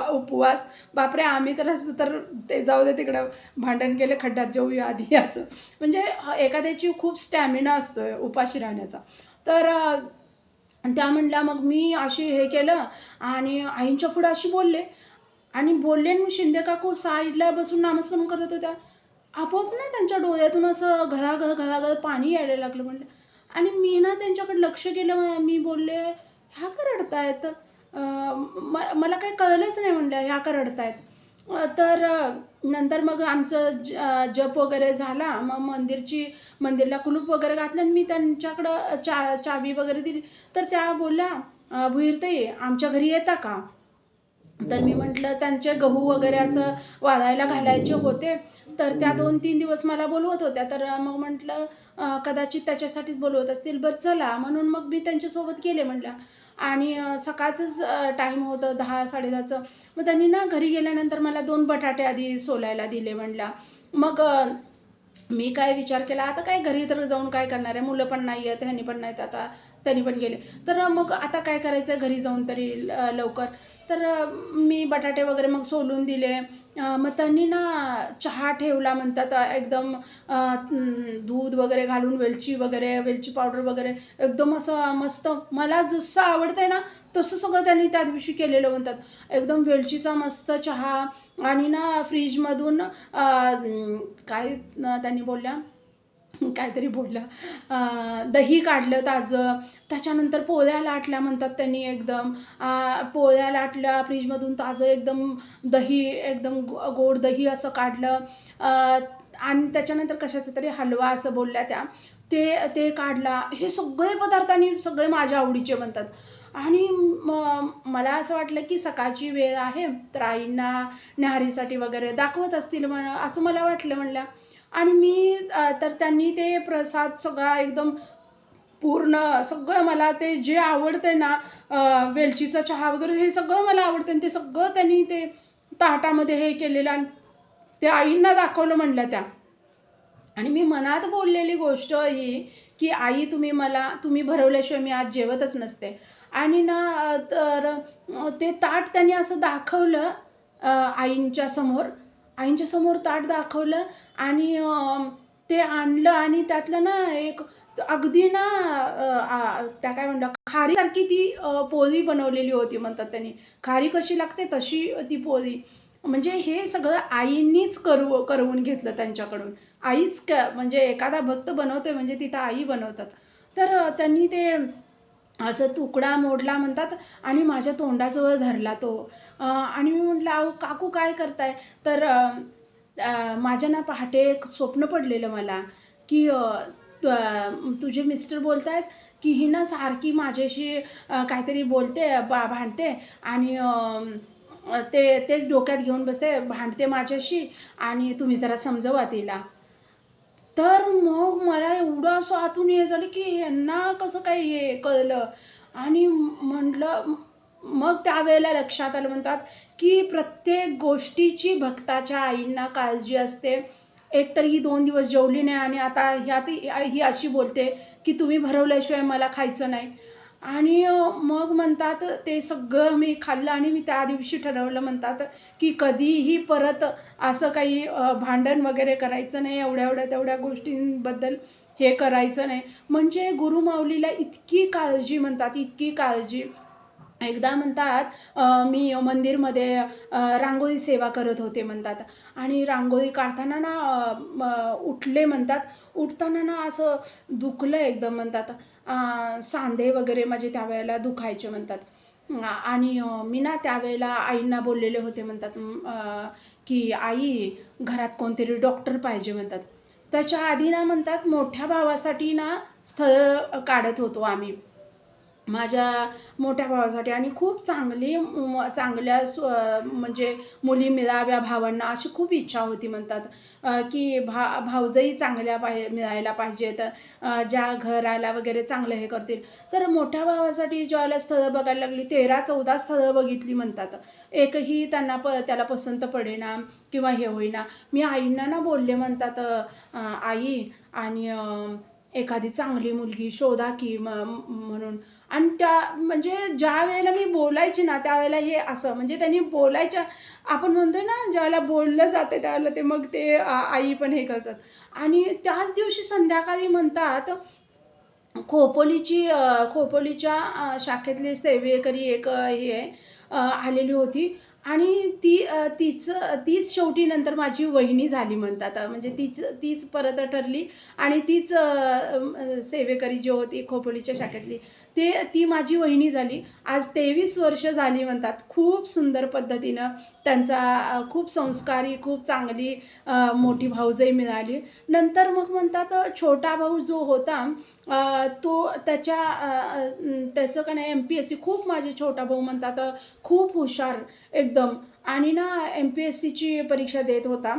उपवास. बापरे! आम्ही तर असं तर ते जाऊ दे तिकडं, भांडण केलं खड्ड्यात जाऊया आधी असं. म्हणजे एखाद्याची खूप स्टॅमिना असतो उपाशी राहण्याचा. तर त्या म्हटल्या, मग मी अशी हे केलं आणि आईंच्या पुढे अशी बोलले. आणि बोलले आणि शिंदे काकू साईडला बसून नामस्मरण करत होत्या. आपोआप ना त्यांच्या डोळ्यातून असं घळाघळ पाणी यायला लागलं म्हणलं. आणि मी ना त्यांच्याकडे लक्ष केलं. मी बोलले, "ह्या का रडतायत?" मला काही कळलंच नाही म्हणलं, "ह्या का रडतायत?" तर नंतर मग आमचं जप वगैरे झाला. मग मंदिरला कुलूप वगैरे घातलं आणि मी त्यांच्याकडं चावी वगैरे दिली. तर त्या बोलल्या, "भुईरताई, आमच्या घरी येता का?" तर मी म्हटलं, त्यांचे गहू वगैरे असं वाळायला घालायचे होते. तर त्या 2-3 दिवस मला बोलवत होत्या. तर मग म्हटलं कदाचित त्याच्यासाठीच बोलवत असतील. बरं चला, म्हणून मग मी त्यांच्यासोबत गेले म्हटलं. आणि सकाळचंच टाईम होतं 10-10:30चं. मग त्यांनी ना घरी गेल्यानंतर मला 2 बटाटे आधी सोलायला दिले म्हटलं. मग मी काय विचार केला, आता काय घरी तर जाऊन काय करणार आहे, मुलं पण नाही आहेत, ह्यांनी पण नाहीत, आता त्यांनी पण गेले. तर मग आता काय करायचं घरी जाऊन तरी लवकर. तर मी बटाटे वगैरे मग सोलून दिले. मग त्यांनी ना चहा ठेवला म्हणतात एकदम दूध वगैरे घालून, वेलची पावडर वगैरे एकदम असं मस्त, मला जसं आवडतंय ना तसं सगळं त्यांनी त्या दिवशी केलेलं म्हणतात. एकदम वेलचीचा मस्त चहा. आणि ना फ्रीजमधून काय त्यांनी बोलल्या, काहीतरी बोलल्या, दही काढलं ताजं. त्याच्यानंतर पोळ्या लाटल्या म्हणतात त्यांनी एकदम. पोळ्या लाटल्या फ्रीजमधून ताजं एकदम दही, एकदम गोड दही असं काढलं. आणि त्याच्यानंतर कशाचा तरी हलवा असं बोलल्या त्या. ते काढला. हे सगळे पदार्थ आणि सगळे माझ्या आवडीचे म्हणतात. आणि मला असं वाटलं की सकाळची वेळ आहे, तर आईंना न्याहारीसाठी वगैरे दाखवत असतील असं मला वाटलं म्हणल्या. आणि तर त्यांनी ते प्रसाद सगळा एकदम पूर्ण सगळं, मला ते जे आवडतंय ना, वेलचीचा चहा वगैरे हे सगळं मला आवडतं आणि ते सगळं त्यांनी ते ताटामध्ये हे केलेलं आणि ते आईंना दाखवलं म्हणल्या त्या. आणि मी मनात बोललेली गोष्ट ही, की "आई, तुम्ही भरवल्याशिवाय मी आज जेवतच नसते." आणि ना तर ते ताट त्यांनी असं दाखवलं आईंच्या समोर. आईंच्या समोर ताट दाखवलं आणि ते आणलं आणि त्यातलं ना एक अगदी ना त्या काय म्हणतात खारीसारखी ती पोळी बनवलेली होती म्हणतात त्यांनी. खारी कशी लागते तशी ती पोळी. म्हणजे हे सगळं आईंनीच करवून घेतलं त्यांच्याकडून. आईच म्हणजे एखादा भक्त बनवतोय म्हणजे तिथं आई बनवतात. तर त्यांनी ते असं तुकडा मोडला म्हणतात आणि माझ्या तोंडाजवळ धरला तो. आणि मी म्हटलं, "अहो काकू काय करताय?" तर माझ्या ना पहाटे एक स्वप्न पडलेलं मला, की तुझे मिस्टर बोलतायत, की ही ना सारखी माझ्याशी काहीतरी बोलते, भांडते आणि तेच डोक्यात घेऊन बसते, भांडते माझ्याशी आणि तुम्ही जरा समजवा तिला. तर मग मला एवढं असं आतून हे झालं, की ह्यांना कसं काय हे कळलं? आणि म्हटलं मग त्यावेळेला लक्षात आलं म्हणतात, की प्रत्येक गोष्टीची भक्ताच्या आईंना काळजी असते. एकतर ही 2 दिवस जेवली नाही आणि आता ह्यात ही अशी बोलते, की तुम्ही भरवल्याशिवाय मला खायचं नाही. आणि मग म्हणतात ते सगळं मी खाल्लं आणि मी त्या दिवशी ठरवलं म्हणतात, की कधीही परत असं काही भांडण वगैरे करायचं नाही, एवढ्या-एवढ्या तेवढ्या गोष्टींबद्दल हे करायचं नाही. म्हणजे गुरुमाऊलीला इतकी काळजी म्हणतात, इतकी काळजी. एकदा म्हणतात मी मंदिरमध्ये रांगोळी सेवा करत होते म्हणतात आणि रांगोळी काढताना ना उठले म्हणतात. उठताना ना असं दुखलं एकदम म्हणतात. सांधे वगैरे माझे त्यावेळेला दुखायचे म्हणतात. आणि मी ना त्यावेळेला आईंना बोललेले होते म्हणतात की "आई, घरात कोणतरी डॉक्टर पाहिजे" म्हणतात. त्याच्या आधी ना म्हणतात मोठ्या भावासाठी ना स्थळ काढत होतो आम्ही. माझ्या मोठ्या भावासाठी आणि खूप चांगल्या म्हणजे मुली मिळाव्या भावांना अशी खूप इच्छा होती म्हणतात. की भावजई चांगल्या मिळायला पाहिजेत, ज्या घराला वगैरे चांगलं हे करतील. तर मोठ्या भावासाठी ज्यावेळेला स्थळं बघायला लागली 13-14 स्थळं बघितली म्हणतात. एकही त्याला पसंत पडेना किंवा हे होईना. मी आईंना ना बोलले म्हणतात आई आणि एखादी चांगली मुलगी शोधा की म्हणून. आणि त्या म्हणजे ज्यावेळेला मी बोलायची ना, त्यावेळेला हे असं म्हणजे त्यांनी बोलायच्या आपण म्हणतोय ना, ज्यावेळेला बोललं जाते त्यावेळेला ते मग ते आई पण हे करतात. आणि त्याच दिवशी संध्याकाळी म्हणतात खोपोलीच्या शाखेतली सेवेकरी एक हे आहे आलेली होती आणि तीच शेवटी नंतर माझी वहिनी झाली म्हणतात. म्हणजे तीच परत ठरली आणि सेवेकरी जी होती खोपोलीच्या शाखेतली ती माझी वहिनी झाली. आज 23 वर्ष झाली म्हणतात. खूप सुंदर पद्धतीनं त्यांचा खूप संस्कारी, खूप चांगली मोठी भाऊजई मिळाली. नंतर मग म्हणतात छोटा भाऊ जो होता त्याचं का नाही MPSC खूप माझे छोटा भाऊ म्हणतात खूप हुशार एकदम आणि ना MPSCची परीक्षा देत होता.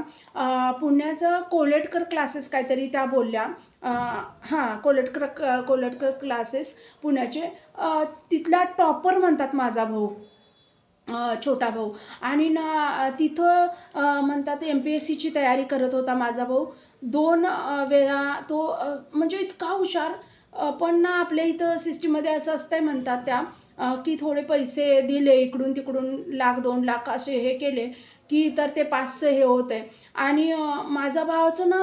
पुण्याचं कोल्हटकर क्लासेस काहीतरी त्या बोलल्या. हां, कोल्हटकर क्लासेस पुण्याचे. तिथला टॉपर म्हणतात माझा भाऊ. छोटा भाऊ आणि ना तिथं म्हणतात MPSCची तयारी करत होता माझा भाऊ. 2 वेळा तो म्हणजे इतका हुशार पण ना आपल्या इथं सिस्टीममध्ये असं असतंय म्हणतात त्या की थोडे पैसे दिले इकडून-तिकडून लाख 2 लाख असे हे केले, की तर ते पासचं हे होतंय आणि माझ्या भावाचं ना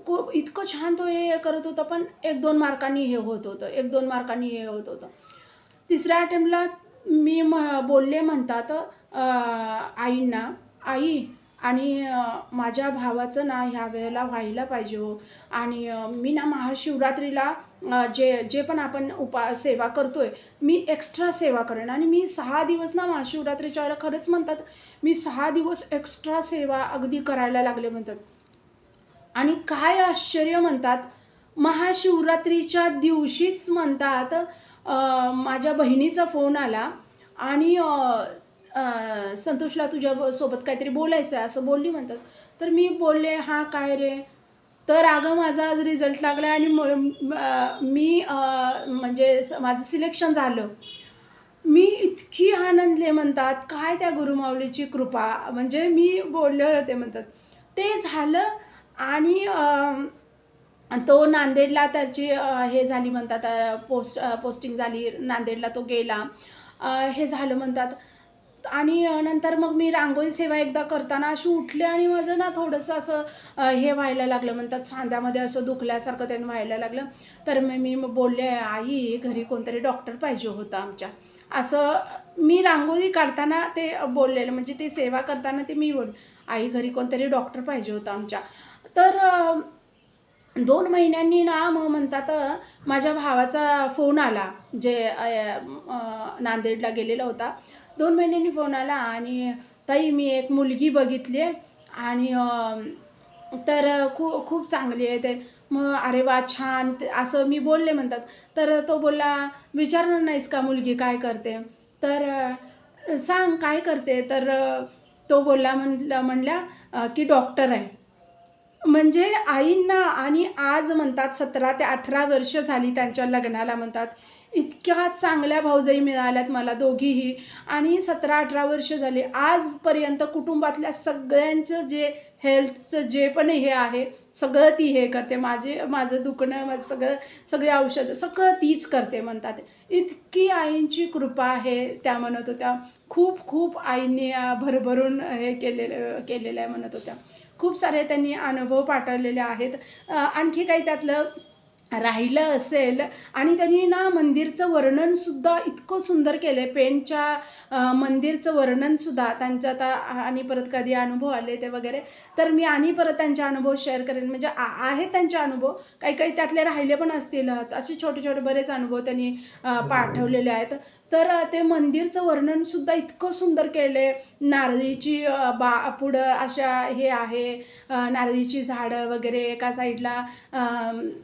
खूप इतकं छान तो हे करत होता, पण 1-2 मार्कांनी हे होत होतं, 1-2 मार्कांनी हे होत होतं. तिसऱ्या अटेम्प्टला मी बोलले म्हणतात आईंना, "आई आणि माझ्या भावाचं ना ह्या वेळेला व्हायला पाहिजे हो आणि मी ना महाशिवरात्रीला जे पण आपण सेवा करतोय, मी एक्स्ट्रा सेवा करेन आणि मी 6 दिवस ना महाशिवरात्रीच्या वेळेला खरंच म्हणतात, मी 6 दिवस एक्स्ट्रा सेवा अगदी करायला लागले म्हणतात. आणि काय आश्चर्य म्हणतात, महाशिवरात्रीच्या दिवशीच म्हणतात माझ्या बहिणीचा फोन आला आणि "संतोषला सोबत काहीतरी बोलायचं आहे" असं बोलली म्हणतात. तर मी बोलले, "हां, काय रे?" तर "अगं माझा आज रिझल्ट लागला आणि मी म्हणजे माझं सिलेक्शन झालं." मी इतकी आनंदले म्हणतात, काय त्या गुरुमाऊलीची कृपा. म्हणजे मी बोलले होते म्हणतात. ते झालं आणि तो नांदेडला त्याची हे झाली म्हणतात पोस्टिंग झाली. नांदेडला तो गेला. हे झालं म्हणतात आणि नंतर मग मी रांगोळी सेवा एकदा करताना अशी उठले आणि माझं ना थोडंसं असं हे व्हायला लागलं म्हणतात सांध्यामध्ये असं दुखल्यासारखं त्यानं व्हायला लागलं. तर मी बोलले, "आई, घरी कोणतरी डॉक्टर पाहिजे होता आमच्या." असं मी रांगोळी काढताना ते बोललेलं म्हणजे ते सेवा करताना ते मी बोलले, "आई, घरी कोणतरी डॉक्टर पाहिजे होता आमच्या." तर 2 महिन्यांनी ना मग म्हणतात माझ्या भावाचा फोन आला, जे नांदेडला गेलेला होता. 2 महिन्यांनी फोन आला आणि "ताई, मी एक मुलगी बघितली आहे आणि तर खूप चांगली आहे ते." मग "अरे वाह! छान." असं मी बोलले म्हणतात. तर तो बोलला, "विचारणार नाहीस का मुलगी काय करते?" तर "सांग काय करते?" तर तो बोलला म्हणल्या की "डॉक्टर आहे." म्हणजे आईंना आणि आज म्हणतात 17 ते 18 वर्ष झाली त्यांच्या लग्नाला म्हणतात. इतक्या चांगल्या भाऊजाई मिळाल्यात मला दोघीही. आणि 17-18 वर्ष झाली आजपर्यंत कुटुंबातल्या सगळ्यांचं जे हेल्थचं जे पण हे आहे सगळं ती हे करते. माझं दुखणं, माझं सगळी औषधं सगळं तीच करते म्हणतात. इतकी आईंची कृपा आहे त्या म्हणत होत्या. खूप खूप आईंनी भरभरून हे केलेलं आहे म्हणत होत्या. खूप सारे त्यांनी अनुभव पाठवलेले आहेत. आणखी काही त्यातलं राहिलं असेल आणि त्यांनी ना मंदिरचं वर्णनसुद्धा इतकं सुंदर केलं आहे. पेनच्या मंदिरचं वर्णनसुद्धा त्यांचं आता आणि परत कधी अनुभव आले ते वगैरे, तर मी आणि परत त्यांचे अनुभव शेअर करेन. म्हणजे आहेत त्यांचे अनुभव, काही काही त्यातले राहिले पण असतील. असे छोटे छोटे बरेच अनुभव त्यांनी पाठवलेले आहेत. तर ते मंदिरचं वर्णनसुद्धा इतकं सुंदर केलं आहे. नारळीची पुढं अशा हे आहे, नारळीची झाडं वगैरे एका साईडला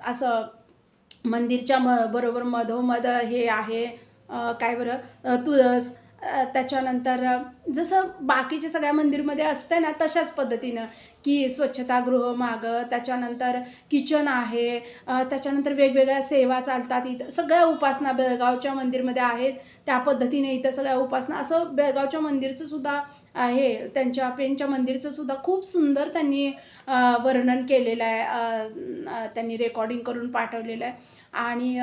असं मंदिरच्या बरोबर मधोमध हे आहे, काय बरं, तुळस. त्याच्यानंतर जसं बाकीच्या सगळ्या मंदिरमध्ये असतं ना तशाच पद्धतीनं, की स्वच्छतागृह मागं, त्याच्यानंतर किचन आहे, त्याच्यानंतर वेगवेगळ्या सेवा चालतात इथं. सगळ्या उपासना बेळगावच्या मंदिरमध्ये आहेत त्या पद्धतीने इथं सगळ्या उपासना. असं बेळगावच्या मंदिरचं सुद्धा आहे, त्यांच्या पेनच्या मंदिरचं सुद्धा खूप सुंदर त्यांनी वर्णन केलेलं आहे. त्यांनी रेकॉर्डिंग करून पाठवलेलं आहे. आणि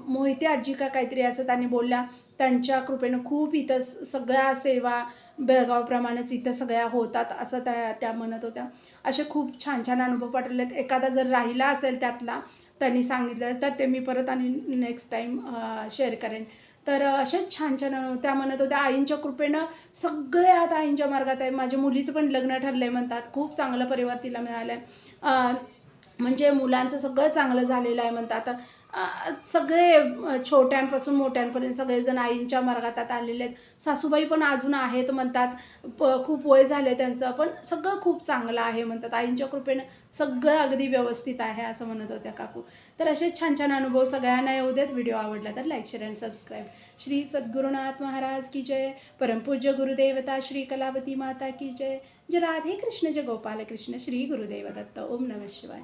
मोहिते आजी का काहीतरी असं त्यांनी बोलल्या, त्यांच्या कृपेनं खूप इथं सगळ्या सेवा बेळगावप्रमाणेच इथं सगळ्या होतात असं त्या म्हणत होत्या. असे खूप छान छान अनुभव पाठवलेत. एखादा जर राहिला असेल त्यातला त्यांनी सांगितलं तर ते मी परत आणि नेक्स्ट टाईम शेअर करेन. तर असेच छान छान त्या म्हणत होत्या आईंच्या कृपेनं सगळे आता आईंच्या मार्गात आहे. माझ्या मुलीचं पण लग्न ठरलं आहे म्हणतात. खूप चांगला परिवार तिला मिळाला आहे. म्हणजे मुलांचं सगळं चांगलं झालेलं आहे म्हणतात. सगळे छोट्यांपासून मोठ्यांपर्यंत सगळेजण आईंच्या मार्गात आता आलेले आहेत. सासूबाई पण अजून आहेत म्हणतात. खूप वय झालं त्यांचं, पण सगळं खूप चांगलं आहे म्हणतात. आईंच्या कृपेनं सगळं अगदी व्यवस्थित आहे असं म्हणत होत्या काकू. तर असे छान छान अनुभव सगळ्यांना येऊ देत. व्हिडिओ आवडला तर लाईक, शेअर आणि सबस्क्राईब. श्री सद्गुरुनाथ महाराज की जय. परमपूज्य गुरुदेवता श्री कलावती माता की जय. जय राधे कृष्ण, जय गोपाल कृष्ण. श्री गुरुदेव दत्त. ओम नमः शिवाय.